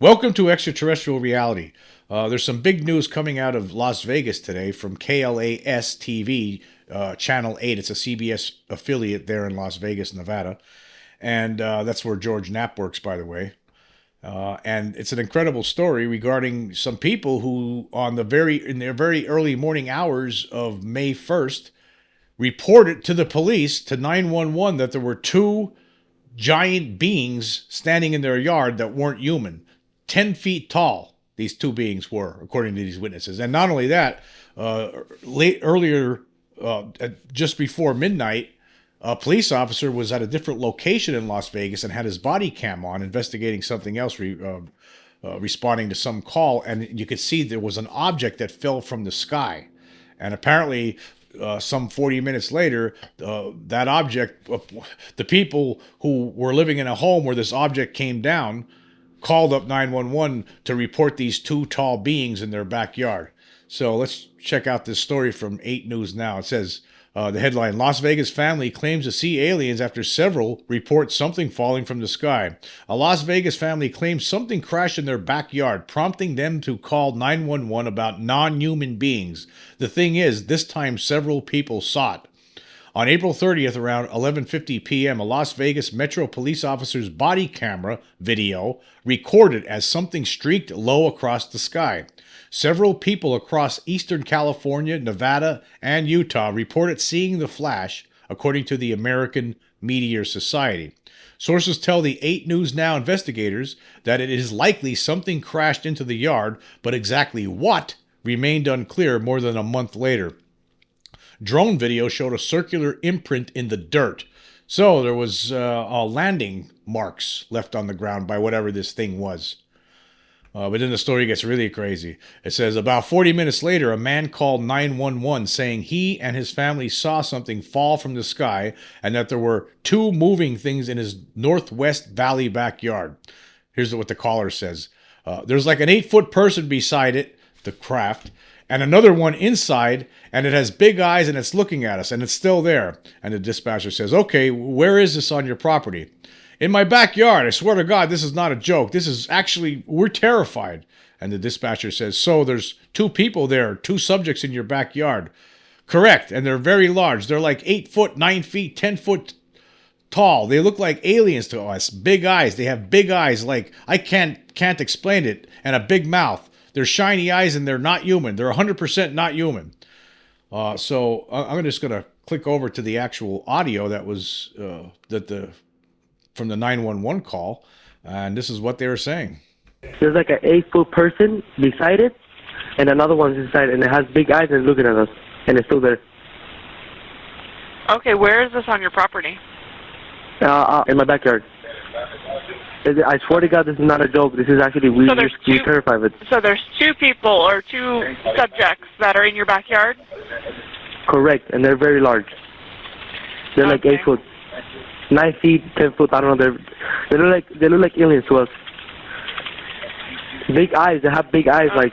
Welcome to Extraterrestrial Reality. There's some big news coming out of Las Vegas today from KLAS TV, Channel 8. It's a CBS affiliate there in Las Vegas, Nevada. And that's where George Knapp works, by the way. And it's an incredible story regarding some people who, in their very early morning hours of May 1st, reported to the police, to 911, that there were two giant beings standing in their yard that weren't human. 10 feet tall, these two beings were, according to these witnesses. And not only that, just before midnight, a police officer was at a different location in Las Vegas and had his body cam on, investigating something else, responding to some call. And you could see there was an object that fell from the sky. And apparently, some 40 minutes later, that object, the people who were living in a home where this object came down, called up 911 to report these two tall beings in their backyard. So let's check out this story from 8 News Now. It says, the headline, Las Vegas family claims to see aliens after several report something falling from the sky. A Las Vegas family claims something crashed in their backyard, prompting them to call 911 about non-human beings. The thing is, this time several people saw it. On April 30th, around 11:50 p.m., a Las Vegas Metro police officer's body camera video recorded as something streaked low across the sky. Several people across eastern California, Nevada, and Utah reported seeing the flash, according to the American Meteor Society. Sources tell the 8 News Now investigators that it is likely something crashed into the yard, but exactly what remained unclear more than a month later. Drone video showed a circular imprint in the dirt. So there was landing marks left on the ground by whatever this thing was. But then the story gets really crazy. It says, about 40 minutes later, a man called 911 saying he and his family saw something fall from the sky and that there were two moving things in his Northwest Valley backyard. Here's what the caller says. There's like an 8-foot person beside it, the craft, and another one inside, and it has big eyes and it's looking at us, and it's still there. And the dispatcher says, okay, where is this on your property? In my backyard. I swear to God, this is not a joke. This is actually, we're terrified. And the dispatcher says, so there's two people there, two subjects in your backyard. Correct, and they're very large. They're like 8 foot, 9 feet, 10 foot tall. They look like aliens to us. Big eyes. They have big eyes like, I can't explain it, and a big mouth. They're shiny eyes and they're not human. They're 100% not human. So I'm just going to click over to the actual audio that was from the 911 call, and this is what they were saying. There's like an 8-foot person beside it, and another one's inside, and it has big eyes and looking at us, and it's still there. Okay, where is this on your property? In my backyard. I swear to God, this is not a joke. This is actually, we're terrified of it. So there's two people or two subjects that are in your backyard? Correct, and they're very large. They're like 8 foot, 9 feet, 10 foot. I don't know. They look like aliens to us. Big eyes. They have big eyes, like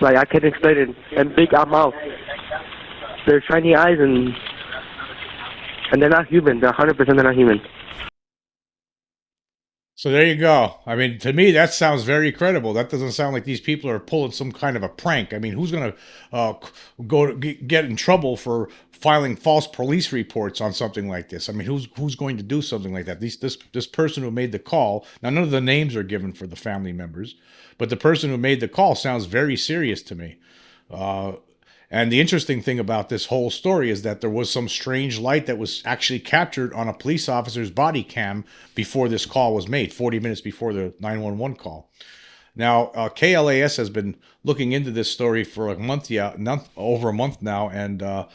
I can't explain it, and big mouth. They're shiny eyes, and they're not human. They're 100% they're not human. So there you go. I mean, to me, that sounds very credible. That doesn't sound like these people are pulling some kind of a prank. I mean, who's going to get in trouble for filing false police reports on something like this? I mean, who's going to do something like that? This person who made the call, now none of the names are given for the family members, but the person who made the call sounds very serious to me. And the interesting thing about this whole story is that there was some strange light that was actually captured on a police officer's body cam before this call was made, 40 minutes before the 911 call. Now, KLAS has been looking into this story for over a month now, and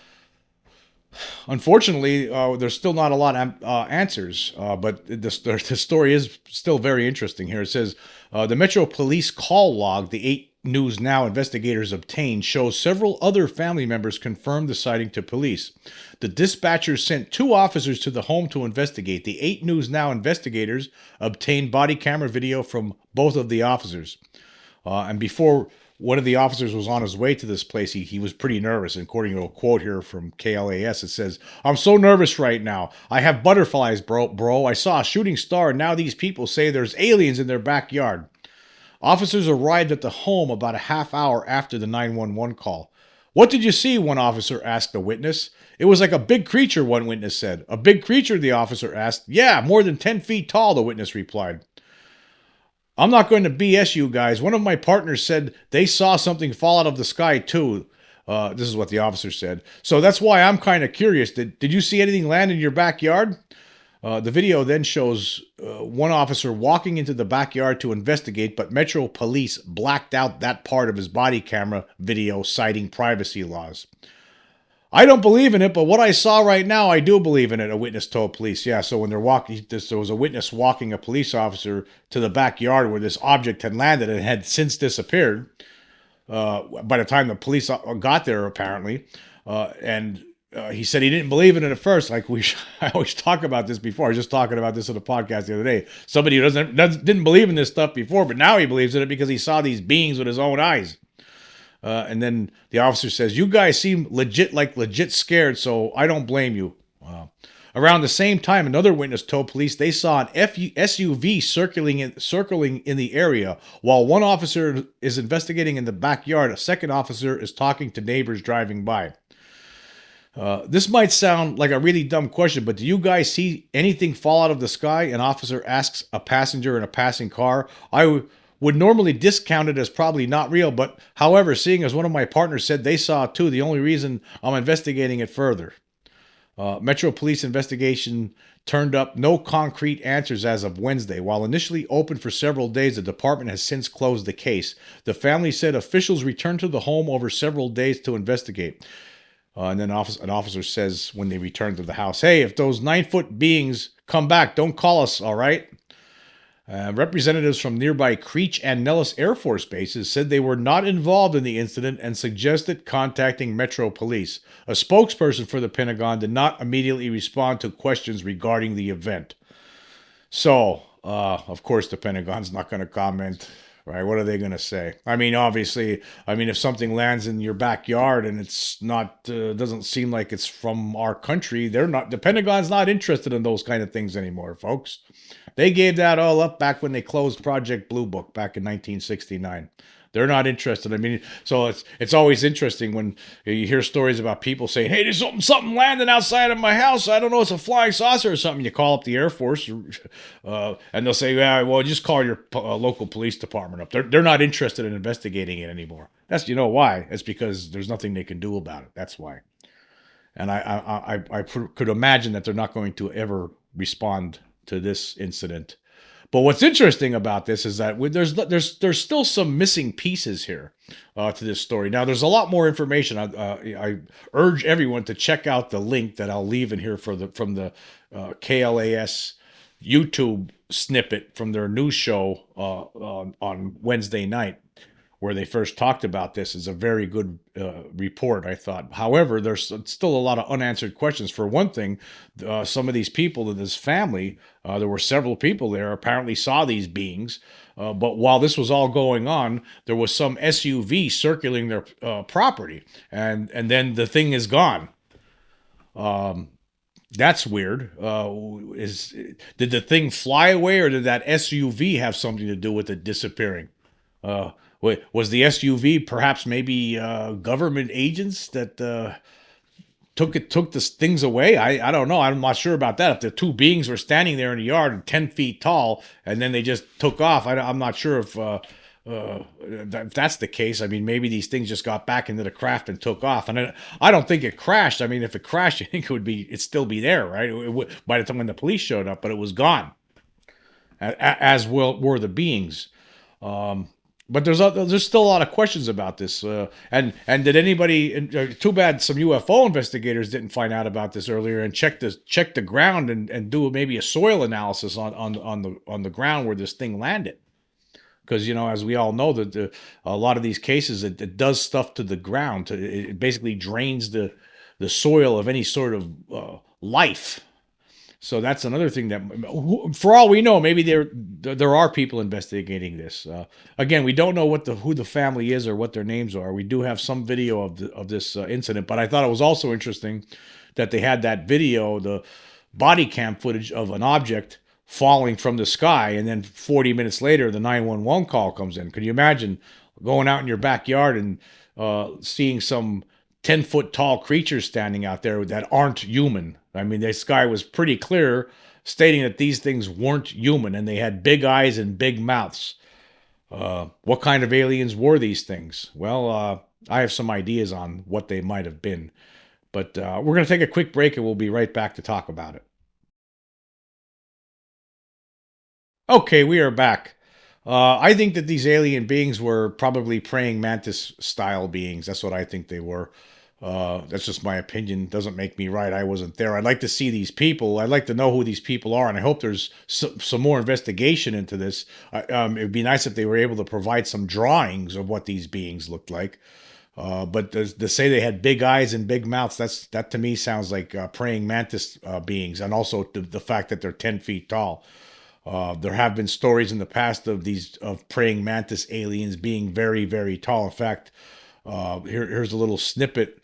unfortunately, there's still not a lot of answers, but the story is still very interesting here. It says, the Metro Police call log, the 8 News Now investigators obtained, shows several other family members confirmed the sighting to police. The dispatchers sent 2 officers to the home to investigate. The 8 News Now investigators obtained body camera video from both of the officers. And before one of the officers was on his way to this place, he was pretty nervous. And according to a quote here from KLAS, it says, I'm so nervous right now. I have butterflies, bro. I saw a shooting star, and now these people say there's aliens in their backyard. Officers arrived at the home about a half hour after the 911 call. What did you see? One officer asked a witness. It was like a big creature, one witness said. A big creature, the officer asked. Yeah, more than 10 feet tall, the witness replied. I'm not going to BS you guys. One of my partners said they saw something fall out of the sky too. This is what the officer said. So that's why I'm kind of curious. Did you see anything land in your backyard? The video then shows one officer walking into the backyard to investigate, but Metro Police blacked out that part of his body camera video, citing privacy laws. I don't believe in it, but what I saw right now, I do believe in it, a witness told police. Yeah, so when they're walking, there was a witness walking a police officer to the backyard where this object had landed and had since disappeared by the time the police got there, apparently. And he said he didn't believe in it at first. Like I always talk about this before. I was just talking about this on the podcast the other day. Somebody who didn't believe in this stuff before, but now he believes in it because he saw these beings with his own eyes. And then the officer says, "You guys seem legit scared, so I don't blame you." Around the same time, another witness told police they saw an SUV circling in the area. While one officer is investigating in the backyard, a second officer is talking to neighbors driving by. This might sound like a really dumb question, but do you guys see anything fall out of the sky? An officer asks a passenger in a passing car. I would normally discount it as probably not real, but however, seeing as one of my partners said they saw it too, the only reason I'm investigating it further. Metro Police investigation turned up no concrete answers as of Wednesday. While initially open for several days, the department has since closed the case. The family said officials returned to the home over several days to investigate. And then an officer says when they return to the house, "Hey, if those 9-foot beings come back, don't call us, all right?" Representatives from nearby Creech and Nellis Air Force bases said they were not involved in the incident and suggested contacting Metro Police. A spokesperson for the Pentagon did not immediately respond to questions regarding the event. So, of course, the Pentagon's not going to comment. Right? What are they going to say? I mean, obviously, if something lands in your backyard and it's not, doesn't seem like it's from our country, the Pentagon's not interested in those kind of things anymore, folks. They gave that all up back when they closed Project Blue Book back in 1969. They're not interested. So it's always interesting when you hear stories about people saying, "Hey, there's something landing outside of my house. I don't know, it's a flying saucer or something." You call up the Air Force, and they'll say, "Yeah, well, just call your local police department up." They're not interested in investigating it anymore. That's why. It's because there's nothing they can do about it. That's why. And I could imagine that they're not going to ever respond to this incident. But what's interesting about this is that there's still some missing pieces here to this story. Now, there's a lot more information. I urge everyone to check out the link that I'll leave in here from the KLAS YouTube snippet from their news show on Wednesday night, where they first talked about this. Is a very good report, I thought. However, there's still a lot of unanswered questions. For one thing, some of these people in this family, there were several people there, apparently saw these beings. But while this was all going on, there was some SUV circling their property, and then the thing is gone. That's weird. Did the thing fly away, or did that SUV have something to do with it disappearing? Was the SUV perhaps maybe government agents that took the things away? I don't know. I'm not sure about that. If the two beings were standing there in the yard 10 feet tall and then they just took off, I'm not sure if that's the case. Maybe these things just got back into the craft and took off. And I don't think it crashed. If it crashed, I think it'd still be there, right? By the time when the police showed up, but it was gone, as were the beings. But there's still a lot of questions about this. And did anybody? Too bad some UFO investigators didn't find out about this earlier and check the ground and do maybe a soil analysis on the ground where this thing landed. Because as we all know, that a lot of these cases it does stuff to the ground. It basically drains the soil of any sort of life. So that's another thing that, for all we know, maybe there are people investigating this. Again, we don't know who the family is or what their names are. We do have some video of this incident, but I thought it was also interesting that they had that video, the body cam footage of an object falling from the sky, and then 40 minutes later the 911 call comes in. Can you imagine going out in your backyard and seeing some 10-foot tall creatures standing out there that aren't human? I mean, the sky was pretty clear stating that these things weren't human, and they had big eyes and big mouths. What kind of aliens were these things? Well, I have some ideas on what they might have been. But we're going to take a quick break, and we'll be right back to talk about it. Okay, we are back. I think that these alien beings were probably praying mantis style beings. That's what I think they were. That's just my opinion. Doesn't make me right. I wasn't there. I'd like to see these people. I'd like to know who these people are, and I hope there's some more investigation into this. It would be nice if they were able to provide some drawings of what these beings looked like. But to say they had big eyes and big mouths, that to me sounds like praying mantis beings, and also the fact that they're 10 feet tall. There have been stories in the past of praying mantis aliens being very, very tall. In fact, here's a little snippet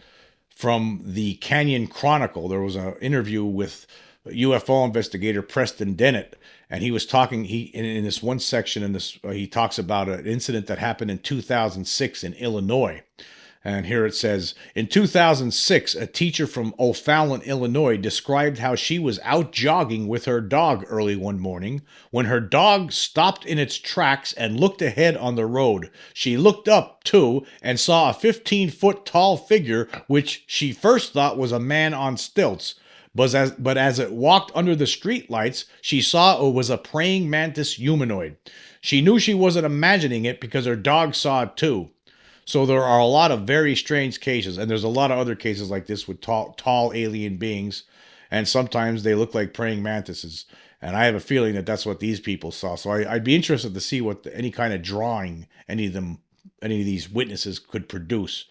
from the Canyon Chronicle. There was an interview with UFO investigator Preston Dennett, and he was talking. In this one section in this, he talks about an incident that happened in 2006 in Illinois. And here it says, in 2006, a teacher from O'Fallon, Illinois, described how she was out jogging with her dog early one morning when her dog stopped in its tracks and looked ahead on the road. She looked up, too, and saw a 15-foot tall figure, which she first thought was a man on stilts. But as it walked under the streetlights, she saw it was a praying mantis humanoid. She knew she wasn't imagining it because her dog saw it, too. So there are a lot of very strange cases, and there's a lot of other cases like this with tall alien beings, and sometimes they look like praying mantises. And I have a feeling that that's what these people saw. So I'd be interested to see what any kind of drawing any of these witnesses could produce.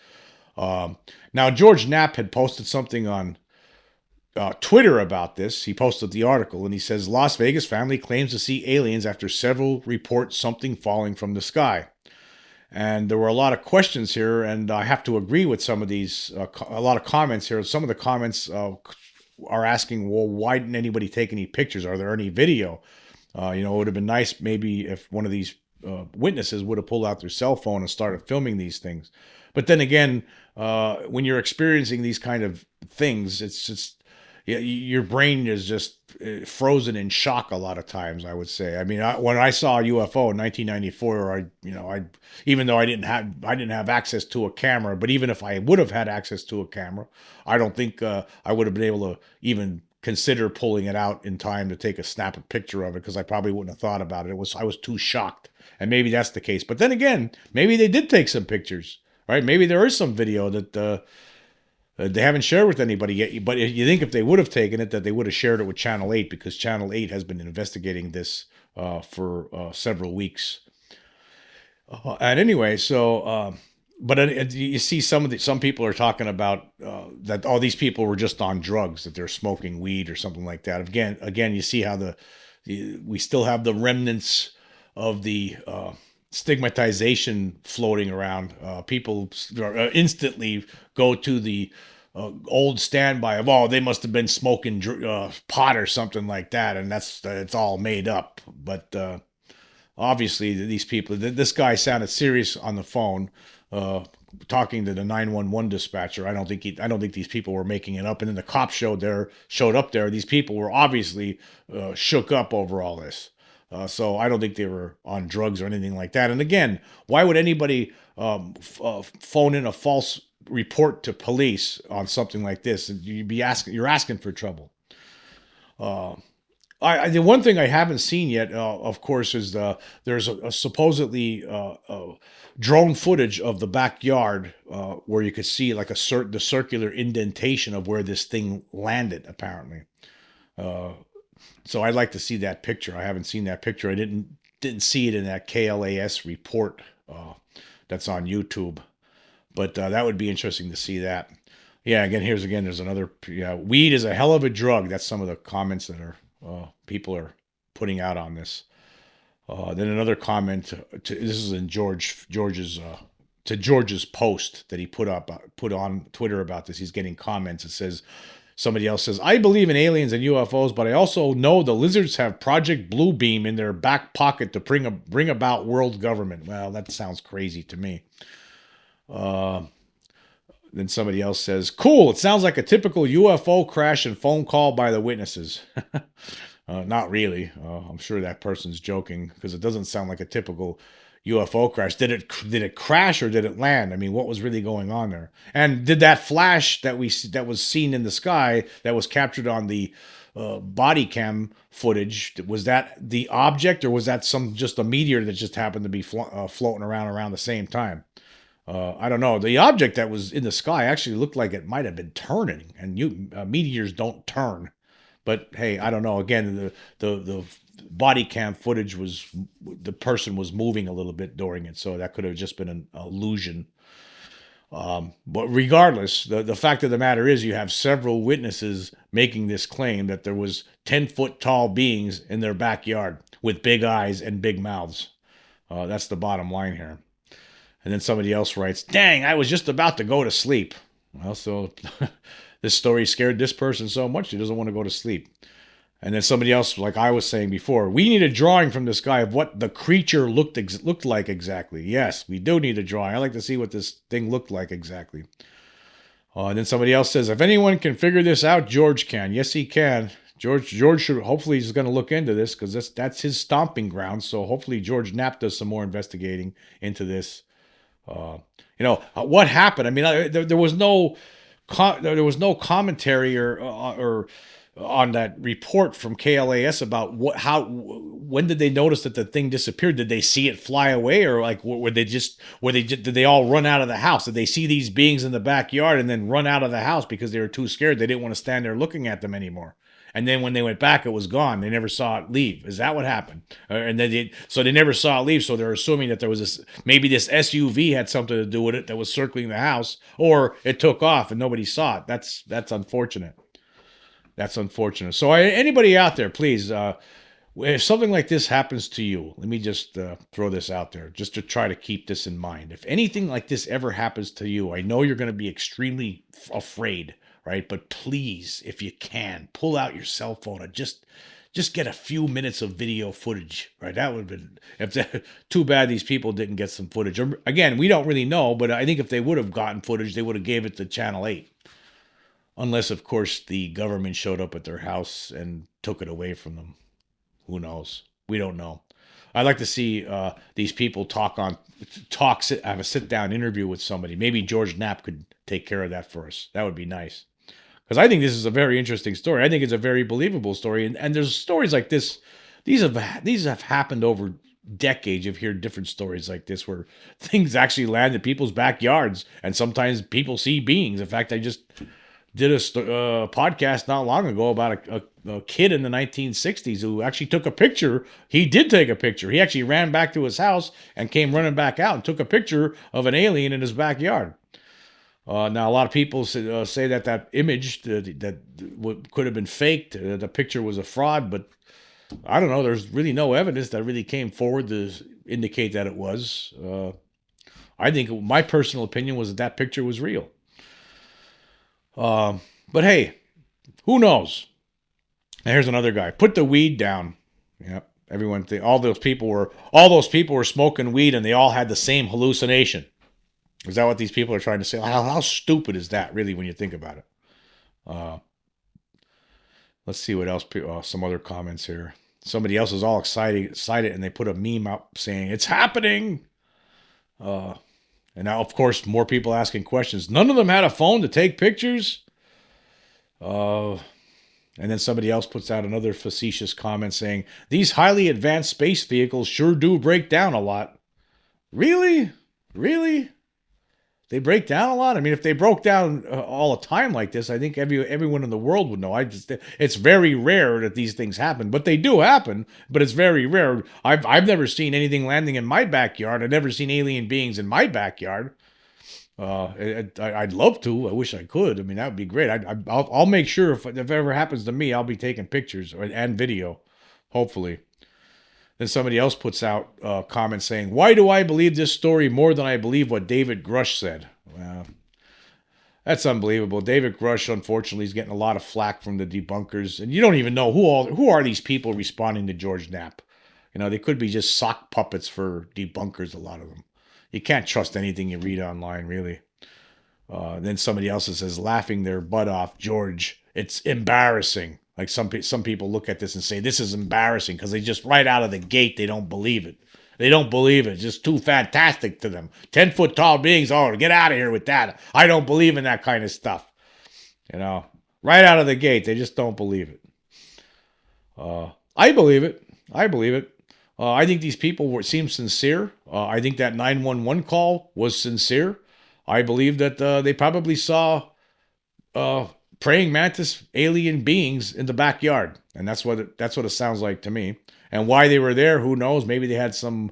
Now, George Knapp had posted something on Twitter about this. He posted the article, and he says, Las Vegas family claims to see aliens after several report something falling from the sky. And there were a lot of questions here, and I have to agree with some of these, a lot of comments here. Some of the comments are asking, well, why didn't anybody take any pictures? Are there any video? It would have been nice maybe if one of these witnesses would have pulled out their cell phone and started filming these things. But then again, when you're experiencing these kind of things, it's just, your brain is just frozen in shock a lot of times, I would say. I mean, when I saw a UFO in 1994, even though I didn't have access to a camera, but even if I would have had access to a camera, I don't think I would have been able to even consider pulling it out in time to take a snap picture of it, because I probably wouldn't have thought about it. I was too shocked, and maybe that's the case. But then again, maybe they did take some pictures, right? Maybe there is some video that they haven't shared with anybody yet, but you think if they would have taken it, that they would have shared it with Channel 8, because Channel 8 has been investigating this for several weeks. And anyway, but you see some people are talking about that all these people were just on drugs, that they're smoking weed or something like that. Again, you see how we still have the remnants of the stigmatization floating around. People instantly go to the old standby of, oh, they must have been smoking pot or something like that, and it's all made up. But obviously, these people, this guy sounded serious on the phone, talking to the 911 dispatcher. I don't think these people were making it up. And then the cops showed up there. These people were obviously shook up over all this. So I don't think they were on drugs or anything like that. And again, why would anybody phone in a false report to police on something like this? You're asking for trouble. The one thing I haven't seen yet, of course, is there's a supposedly drone footage of the backyard where you could see like the circular indentation of where this thing landed, apparently. So I'd like to see that picture. I haven't seen that picture. I didn't see it in that KLAS report that's on YouTube, but that would be interesting to see that. Yeah, there's another. Yeah, weed is a hell of a drug. That's some of the comments that people are putting out on this. Then another comment. This is in George's post that he put on Twitter about this. He's getting comments. It says, Somebody else says, I believe in aliens and UFOs, but I also know the lizards have Project Bluebeam in their back pocket to bring about world government. Well, that sounds crazy to me. Then somebody else says, cool, it sounds like a typical UFO crash and phone call by the witnesses. Not really. I'm sure that person's joking because it doesn't sound like a typical UFO crash. Did it crash or did it land? I mean, what was really going on there? And did that flash that was seen in the sky that was captured on the body cam footage, was that the object or was that just a meteor that just happened to be floating around the same time? I don't know. The object that was in the sky actually looked like it might have been turning, and meteors don't turn. But hey, I don't know. Again, the body cam footage the person was moving a little bit during it, so that could have just been an illusion. But regardless, the fact of the matter is you have several witnesses making this claim that there was 10-foot tall beings in their backyard with big eyes and big mouths. That's the bottom line here. And then somebody else writes, dang, I was just about to go to sleep. Well, so this story scared this person so much he doesn't want to go to sleep. And then somebody else, like I was saying before, we need a drawing from the sky of what the creature looked like exactly. Yes, we do need a drawing. I like to see what this thing looked like exactly. And then somebody else says, if anyone can figure this out, George can. Yes, he can. George should, hopefully he's going to look into this because that's his stomping ground. So hopefully George Knapp does some more investigating into this. What happened? I mean, there was no commentary or on that report from KLAS about when did they notice that the thing disappeared? Did they see it fly away, or like did they all run out of the house? Did they see these beings in the backyard and then run out of the house because they were too scared? They didn't want to stand there looking at them anymore. And then when they went back, it was gone. They never saw it leave. Is that what happened? And then they never saw it leave. So they're assuming that there was maybe this SUV had something to do with it that was circling the house, or it took off and nobody saw it. That's unfortunate. That's unfortunate. So anybody out there, please, if something like this happens to you, let me just throw this out there just to try to keep this in mind. If anything like this ever happens to you, I know you're going to be extremely afraid. Right, but please, if you can, pull out your cell phone and just get a few minutes of video footage. Right, that would have been too bad these people didn't get some footage. Again, we don't really know, but I think if they would have gotten footage, they would have gave it to Channel 8. Unless, of course, the government showed up at their house and took it away from them. Who knows? We don't know. I'd like to see these people have a sit-down interview with somebody. Maybe George Knapp could take care of that for us. That would be nice. Because I think this is a very interesting story. I think it's a very believable story. And there's stories like this. These have happened over decades. You've heard different stories like this where things actually land in people's backyards. And sometimes people see beings. In fact, I just did a podcast not long ago about a kid in the 1960s who actually took a picture. He did take a picture. He actually ran back to his house and came running back out and took a picture of an alien in his backyard. Now, a lot of people say that image that could have been faked, the picture was a fraud, but I don't know. There's really no evidence that really came forward to indicate that it was. I think my personal opinion was that picture was real. But hey, who knows? Now here's another guy. Put the weed down. Yep. All those people were smoking weed and they all had the same hallucination. Is that what these people are trying to say? How stupid is that, really, when you think about it? Let's see what else. Some other comments here. Somebody else is all excited, and they put a meme up saying, it's happening! And now, of course, more people asking questions. None of them had a phone to take pictures? And then somebody else puts out another facetious comment saying, these highly advanced space vehicles sure do break down a lot. Really? Really? They break down a lot? I mean, if they broke down all the time like this, I think everyone in the world would know. It's very rare that these things happen, but they do happen, but it's very rare. I've never seen anything landing in my backyard. I've never seen alien beings in my backyard. I'd love to. I wish I could. I mean, that would be great. I'll make sure if it ever happens to me, I'll be taking pictures and video, hopefully. Then somebody else puts out comments saying, why do I believe this story more than I believe what David Grush said? Well, That's unbelievable. David Grush, unfortunately, is getting a lot of flack from the debunkers, and you don't even know who are these people responding to George Knapp. You know, they could be just sock puppets for debunkers. A lot of them. You can't trust anything you read online, really. Then somebody else says, laughing their butt off, George. It's embarrassing. Like some people look at this and say, this is embarrassing because they just right out of the gate, they don't believe it. They don't believe it. It's just too fantastic to them. 10-foot tall beings. Oh, get out of here with that. I don't believe in that kind of stuff. You know, right out of the gate, they just don't believe it. I believe it. I believe it. I think these people seem sincere. I think that 911 call was sincere. I believe that they probably saw praying mantis alien beings in the backyard, and that's what it sounds like to me. And why they were there, who knows? Maybe they had some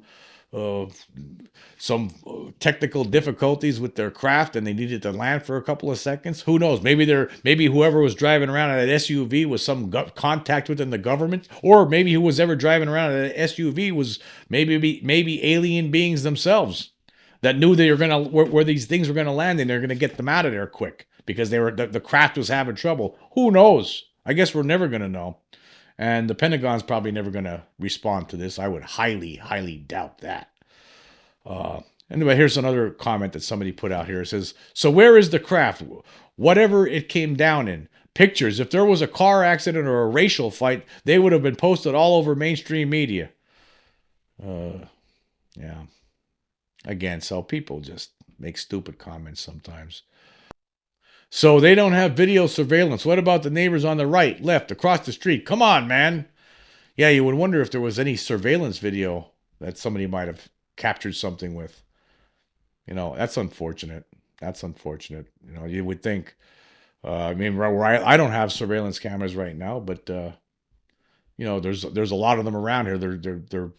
technical difficulties with their craft, and they needed to land for a couple of seconds. Who knows? Maybe whoever was driving around in that SUV was some contact within the government, or maybe who was ever driving around in that SUV was maybe alien beings themselves that knew they were gonna where these things were gonna land, and they're gonna get them out of there quick because the craft was having trouble. Who knows? I guess we're never gonna know. And the Pentagon's probably never going to respond to this. I would highly, highly doubt that. Anyway, here's another comment that somebody put out here. It says, so where is the craft? Whatever it came down in. Pictures. If there was a car accident or a racial fight, they would have been posted all over mainstream media. Yeah. Again, so people just make stupid comments sometimes. So they don't have video surveillance. What about the neighbors on the right, left, across the street? Come on, man. Yeah, you would wonder if there was any surveillance video that somebody might have captured something with. You know, that's unfortunate. That's unfortunate. You know, you would think. I mean, I don't have surveillance cameras right now, but you know, there's a lot of them around here. They're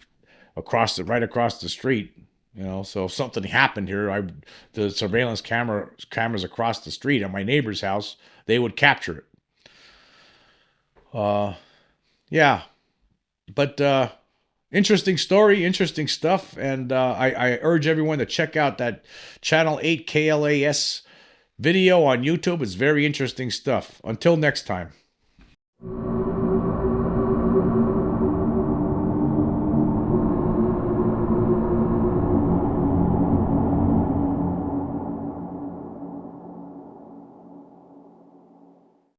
right across the street. You know, so if something happened here, the surveillance cameras across the street at my neighbor's house, they would capture it. Yeah, but interesting story, interesting stuff, and I urge everyone to check out that Channel 8 KLAS video on YouTube. It's very interesting stuff. Until next time.